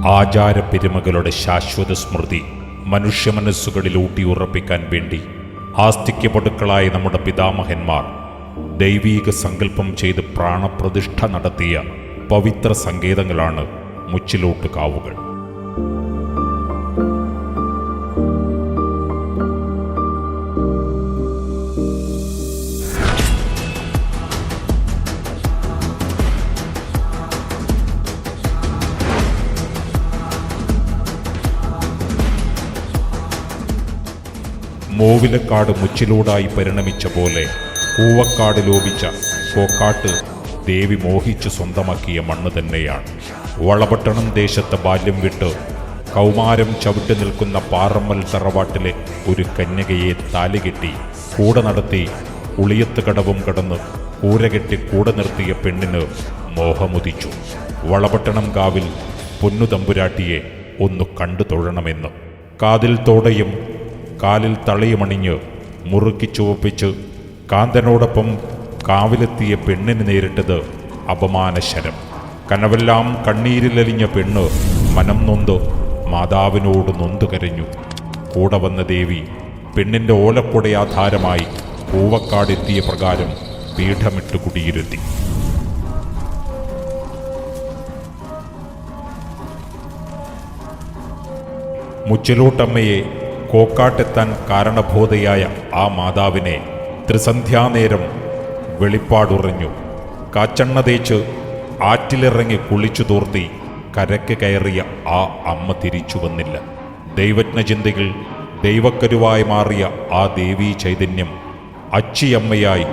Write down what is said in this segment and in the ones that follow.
ആചാരപ്പെരുമകളുടെ ശാശ്വത സ്മൃതി മനുഷ്യ മനസ്സുകളിൽ ഊട്ടിയുറപ്പിക്കാൻ വേണ്ടി ആസ്തിക്യപടുക്കളായ നമ്മുടെ പിതാമഹന്മാർ ദൈവീക സങ്കല്പം ചെയ്ത് പ്രാണപ്രതിഷ്ഠ നടത്തിയ പവിത്ര സങ്കേതങ്ങളാണ് മുച്ചിലോട്ട് കാവുകൾ. മൂവിലക്കാട് മുച്ചിലൂടായി പരിണമിച്ച പോലെ കൂവക്കാട് ലോപിച്ച കോക്കാട്ട് ദേവി മോഹിച്ചു സ്വന്തമാക്കിയ മണ്ണ് തന്നെയാണ്. വളപട്ടണം ദേശത്തെ ബാല്യം വിട്ട് കൗമാരം ചവിട്ടി നിൽക്കുന്ന പാറമ്മൽ തറവാട്ടിലെ ഒരു കന്യകയെ താലികെട്ടി കൂടെ നടത്തി ഉളിയത്ത് കടവും കടന്ന് കൂരകെട്ടി കൂടെ നിർത്തിയ പെണ്ണിന് മോഹമുദിച്ചു. വളപട്ടണം കാവിൽ പൊന്നു തമ്പുരാട്ടിയെ ഒന്ന് കണ്ടു തൊഴണമെന്ന്. കാതിൽ തോടയും കാലിൽ തളയുമണിഞ്ഞ് മുറുക്കി ചുവപ്പിച്ച് കാന്തനോടൊപ്പം കാവിലെത്തിയ പെണ്ണിന് നേരിട്ടത് അപമാനശരം. കനവെല്ലാം കണ്ണീരിലലിഞ്ഞ പെണ്ണ് മനം നൊന്ത് മാതാവിനോട് നൊന്തു കരഞ്ഞു. കൂടെ വന്ന ദേവി പെണ്ണിൻ്റെ ഓലക്കുടയാധാരമായി പൂവക്കാടെത്തിയ പ്രകാരം പീഠമിട്ട് കുടിയിരുത്തി. മുച്ചിലോട്ടമ്മയെ കോക്കാട്ടെത്താൻ കാരണബോധയായ ആ മാതാവിനെ ത്രിസന്ധ്യാനേരം വെളിപ്പാടുറഞ്ഞു. കാച്ചെണ്ണ തേച്ച് ആറ്റിലിറങ്ങി കുളിച്ചു തോർത്തി കരയ്ക്ക് കയറിയ ആ അമ്മ തിരിച്ചു വന്നില്ല. ദൈവജ്ഞചിന്തകൾ ദൈവക്കരുവായി മാറിയ ആ ദേവീ ചൈതന്യം അച്ചിയമ്മയായി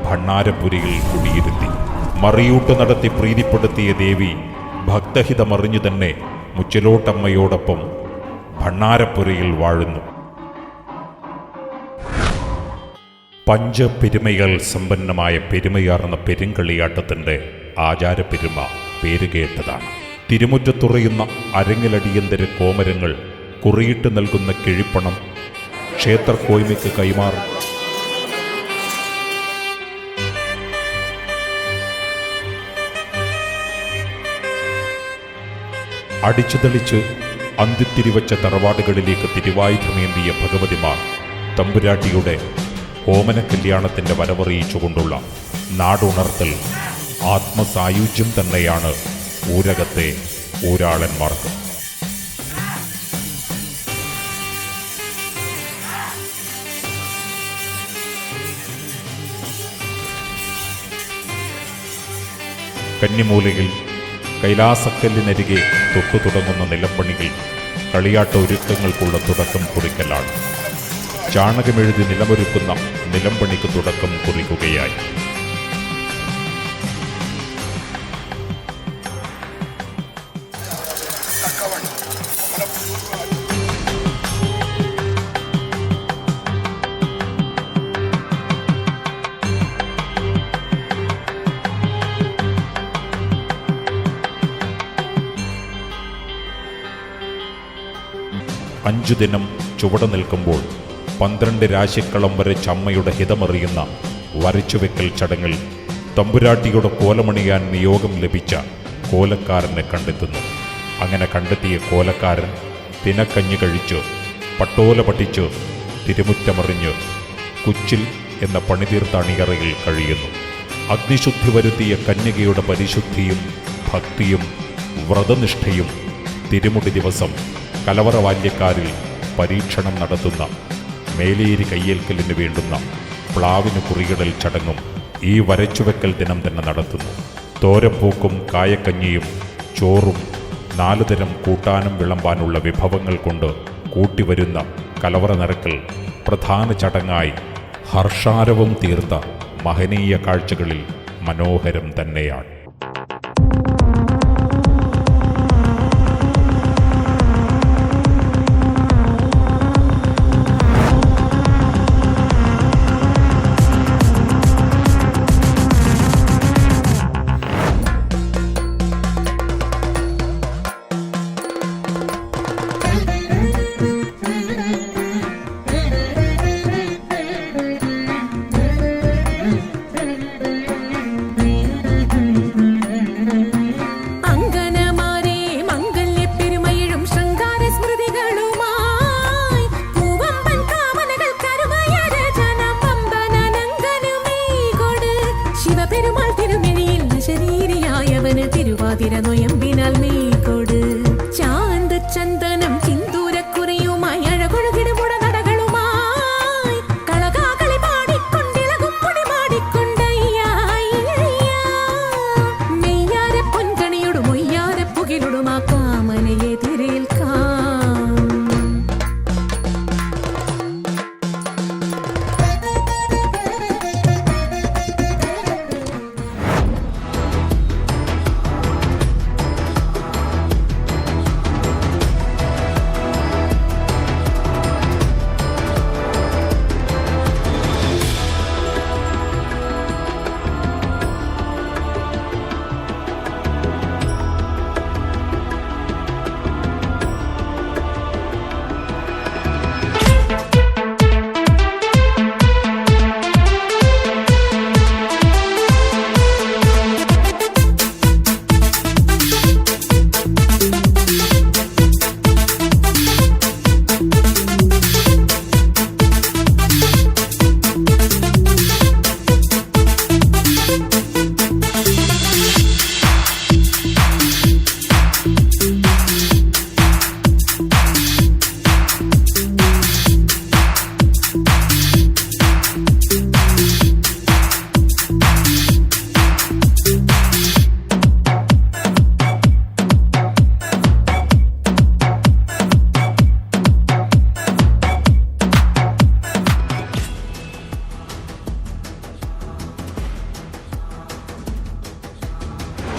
ഭണ്ണാരപുരിയിൽ കുടിയിരുത്തി. മറിയൂട്ട് നടത്തി പ്രീതിപ്പെടുത്തിയ ദേവി ഭക്തഹിതമറിഞ്ഞു തന്നെ മുച്ചിലോട്ടമ്മയോടൊപ്പം ഭണ്ണാരപ്പുരയിൽ വാഴുന്നു. പഞ്ചപെരുമകൾ സമ്പന്നമായ പെരുമയാർന്ന പെരുങ്കളിയാട്ടത്തിൻ്റെ ആചാരപ്പെരുമ പേരുകേട്ടതാണ്. തിരുമുറ്റത്തുറയുന്ന അരങ്ങിലടിയന്തര കോമരങ്ങൾ കുറിയിട്ട് നൽകുന്ന കിഴിപ്പണം ക്ഷേത്ര കോയ്മയ്ക്ക് കൈമാറും. അടിച്ചുതളിച്ച് അന്തിത്തിരിവച്ച തറവാടുകളിലേക്ക് തിരുവായുധമേന്തിയ ഭഗവതിമാർ തമ്പുരാട്ടിയുടെ ഓമന കല്യാണത്തിൻ്റെ വരവറിയിച്ചുകൊണ്ടുള്ള നാടുണർത്തൽ ആത്മസായുജ്യം തന്നെയാണ് ഊരകത്തെ ഊരാളന്മാർക്ക്. കന്നിമൂലയിൽ കൈലാസക്കല്ലിനരികെ തൊട്ടു തുടങ്ങുന്ന നിലംപണികൾ കളിയാട്ട ഒരുക്കങ്ങൾക്കുള്ള തുടക്കം കുറിക്കലാണ്. ചാണകമെഴുതി നിലമൊരുക്കുന്ന നിലംപണിക്ക് തുടക്കം കുറിക്കുകയായി. അഞ്ചു ദിനം ചുവടെ നിൽക്കുമ്പോൾ 12 രാശിക്കളം വരെ ചമ്മയുടെ ഹിതമറിയുന്ന വരച്ചുവെക്കൽ ചടങ്ങിൽ തമ്പുരാട്ടിയുടെ കോലമണിയാൻ നിയോഗം ലഭിച്ച കോലക്കാരനെ കണ്ടെത്തുന്നു. അങ്ങനെ കണ്ടെത്തിയ കോലക്കാരൻ തിനക്കഞ്ഞി കഴിച്ച് പട്ടോല പഠിച്ച് തിരുമുറ്റമറിഞ്ഞ് കുച്ചിൽ എന്ന പണിതീർത്ത അണിയറയിൽ കഴിയുന്നു. അഗ്നിശുദ്ധി വരുത്തിയ കന്യകയുടെ പരിശുദ്ധിയും ഭക്തിയും വ്രതനിഷ്ഠയും തിരുമുടി ദിവസം കലവറ ബാല്യക്കാരിൽ പരീക്ഷണം നടത്തുന്ന മേലേരി കയ്യേൽക്കലിന് വേണ്ടുന്ന പ്ലാവിന് കുറിയിടൽ ചടങ്ങും ഈ വരച്ചുവെക്കൽ ദിനം തന്നെ നടത്തുന്നു. തോരപ്പൂക്കും കായക്കഞ്ഞിയും ചോറും 4 തരം കൂട്ടാനും വിളമ്പാനുള്ള വിഭവങ്ങൾ കൊണ്ട് കൂട്ടിവരുന്ന കലവറ നിറക്കൽ പ്രധാന ചടങ്ങായി ഹർഷാരവം തീർത്ത മഹനീയ കാഴ്ചകളിൽ മനോഹരം തന്നെയാണ്. ചന്ദനം സിന്ദൂരക്കുറിയുമായി അഴകൊഴുകിടുമുട നടകളുമായി കളകാകളി പാടിക്കൊണ്ടിളകും മുടി മാടിക്കൊണ്ടയ്യായി നെയ്യാരെ പൊൻകണിയുടെ മൊയ്യാരെ പുകിലുടും ആ കാമനയെ തിരേൽക്കാം.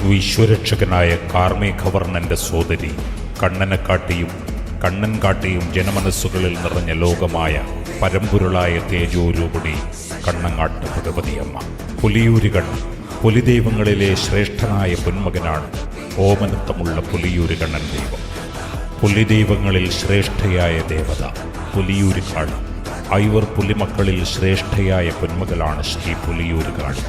വിശ്വരക്ഷകനായ കാർമേഘവർണ്ണന്റെ സോദരി കണ്ണനെക്കാട്ടിയും കണ്ണൻ കാട്ടിയും ജനമനസ്സുകളിൽ നിറഞ്ഞ ലോകമായ പരമ്പൊരുളായ തേജോരൂപിണി കണ്ണങ്ങാട്ട് ഭഗവതിയമ്മ. പുലിയൂര് കണ്ണൻ പുലിദൈവങ്ങളിലെ ശ്രേഷ്ഠനായ പൊന്മകനാണ് ഓമനത്തമുള്ള പുലിയൂര് കണ്ണൻ ദൈവം. പുലിദൈവങ്ങളിൽ ശ്രേഷ്ഠയായ ദേവത പുലിയൂര് കാളി. ഐവർ പുലിമക്കളിൽ ശ്രേഷ്ഠയായ പൊന്മകളാണ് ശ്രീ പുലിയൂര് കാളി.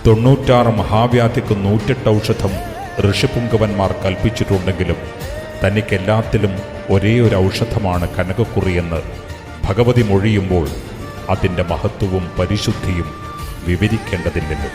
തൊണ്ണൂറ്റാറ് മഹാവ്യാധിക്ക് 108 ഔഷധം ഋഷിപുങ്കവന്മാർ കൽപ്പിച്ചിട്ടുണ്ടെങ്കിലും തനിക്കെല്ലാത്തിലും ഒരേ ഒരു ഔഷധമാണ് കനകക്കുറിയെന്ന് ഭഗവതി മൊഴിയുമ്പോൾ അതിൻ്റെ മഹത്വവും പരിശുദ്ധിയും വിവരിക്കേണ്ടതില്ലല്ലോ.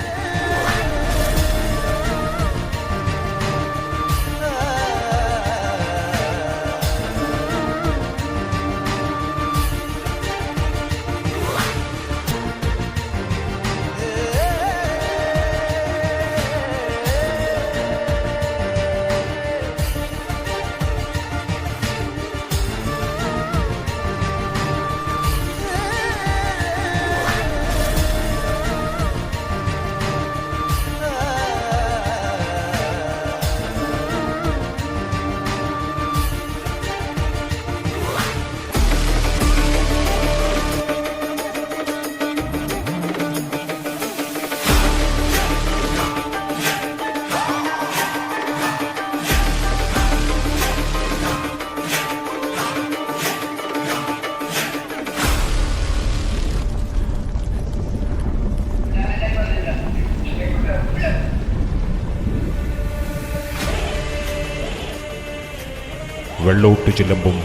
വെള്ളോട്ടു ചിലമ്പും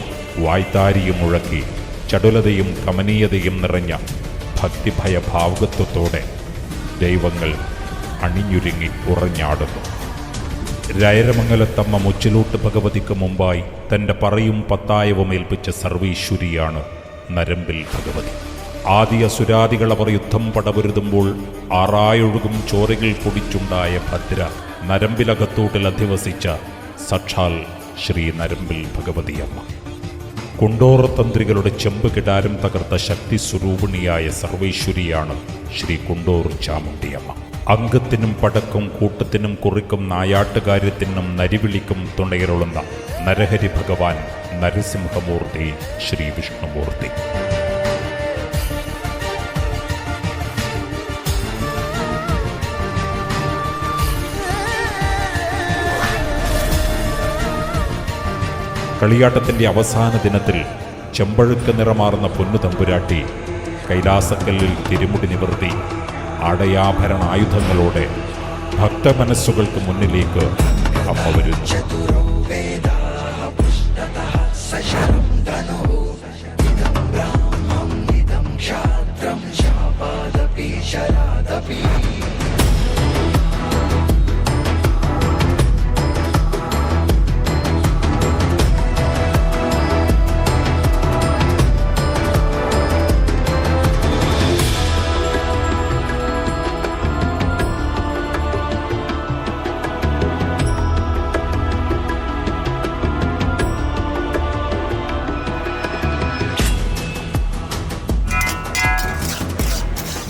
വായ്ത്താരിയും മുഴക്കി ചടുലതയും കമനീയതയും നിറഞ്ഞ ഭക്തിഭയഭാവുകത്വത്തോടെ ദൈവങ്ങൾ അണിഞ്ഞൊരുങ്ങി ഉറഞ്ഞാടുന്നു. രയരമംഗലത്തമ്മ മുച്ചിലോട്ട് ഭഗവതിക്ക് മുമ്പായി തൻ്റെ പറയും പത്തായവും ഏൽപ്പിച്ച സർവീശ്വരിയാണ് നരമ്പിൽ ഭഗവതി. ആദി അസുരാദികൾ അവർ യുദ്ധം പടപൊരുതുമ്പോൾ ആറായൊഴുകും ചോരകൾ പൊടിച്ചുണ്ടായ ഭദ്ര നരമ്പിലകത്തൂട്ടിൽ അധിവസിച്ച സാക്ഷാൽ ശ്രീ നരമ്പിൽ ഭഗവതിയമ്മ. കുണ്ടോറത്തന്ത്രികളുടെ ചെമ്പ് കിടാരം തകർത്ത ശക്തി സ്വരൂപിണിയായ സർവേശ്വരിയാണ് ശ്രീ കുണ്ടോർ ചാമുണ്ടിയമ്മ. അംഗത്തിനും പടക്കും കൂട്ടത്തിനും കുറിക്കും നായാട്ടുകാര്യത്തിനും നരിവിളിക്കും തുണയരുളുന്ന നരഹരി ഭഗവാൻ നരസിംഹമൂർത്തി ശ്രീ വിഷ്ണുമൂർത്തി. കളിയാട്ടത്തിൻ്റെ അവസാന ദിനത്തിൽ ചെമ്പഴുക്ക നിറമാർന്ന പൊന്നു തമ്പുരാട്ടി കൈലാസക്കല്ലിൽ തിരുമുടി നിവർത്തി അടയാഭരണ ആയുധങ്ങളോടെ ഭക്തമനസ്സുകൾക്ക് മുന്നിലേക്ക് അമ്മ വരുന്നു.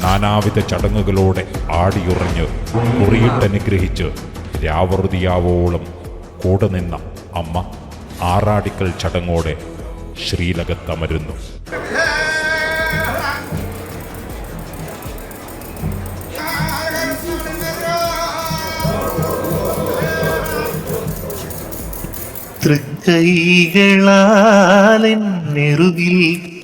നാനാവിധ ചടങ്ങുകളോടെ ആടിയുറഞ്ഞ് കുറിയിട്ടനുഗ്രഹിച്ച് രാവറുതിയാവോളം കൂടെ നിന്ന അമ്മ ആറാടിക്കൽ ചടങ്ങോടെ ശ്രീലകത്തമരുന്നു. തൃക്കൈകളാലെന്നെറുകിൽ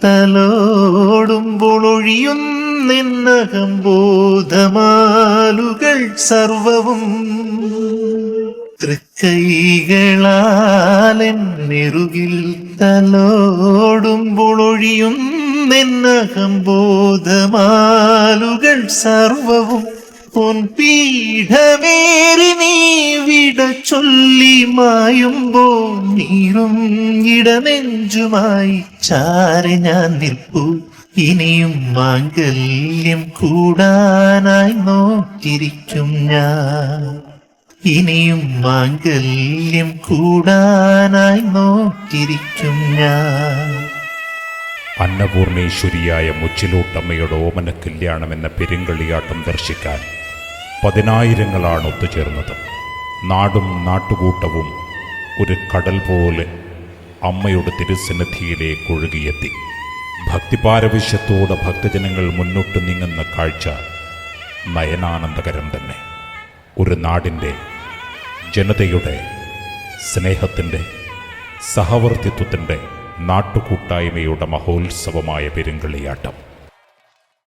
തലോടുമ്പോൾ ഒഴിയുന്നെന്നകംബോധമാലുകൾ സർവവും. തൃക്കൈകളാലെന്നെറുകിൽ തലോടുമ്പോൾ ഒഴിയുന്നെന്നകംബോധമാലുകൾ സർവവും. പൊൻപീഠമേറി നീ വിട ചൊല്ലി മായുമ്പോ നീറും ഇടനെഞ്ചുമായി ചാരി ഞാൻ നിൽപ്പൂ. ഇനിയും മാംഗല്യം കൂടാനായി നോക്കിയിരിക്കും ഞാൻ. ഇനിയും മാംഗല്യം കൂടാനായി നോക്കിയിരിക്കും ഞാൻ. അന്നപൂർണേശ്വരിയായ മുച്ചിലോട്ടമ്മയുടെ ഓമന കല്യാണം എന്ന പെരുങ്കളിയാട്ടം ദർശിക്കാൻ പതിനായിരങ്ങളാണ് ഒത്തുചേർന്നത്. നാടും നാട്ടുകൂട്ടവും ഒരു കടൽ പോലെ അമ്മയുടെ തിരുസന്നിധിയിലേക്ക് ഒഴുകിയെത്തി. ഭക്തിപാരവശ്യത്തോടെ ഭക്തജനങ്ങൾ മുന്നോട്ട് നീങ്ങുന്ന കാഴ്ച നയനാനന്ദകരം തന്നെ. ഒരു നാടിൻ്റെ, ജനതയുടെ സ്നേഹത്തിൻ്റെ, സഹവർത്തിത്വത്തിൻ്റെ, നാട്ടുകൂട്ടായ്മയുടെ മഹോത്സവമായ പെരുങ്കളിയാട്ടം.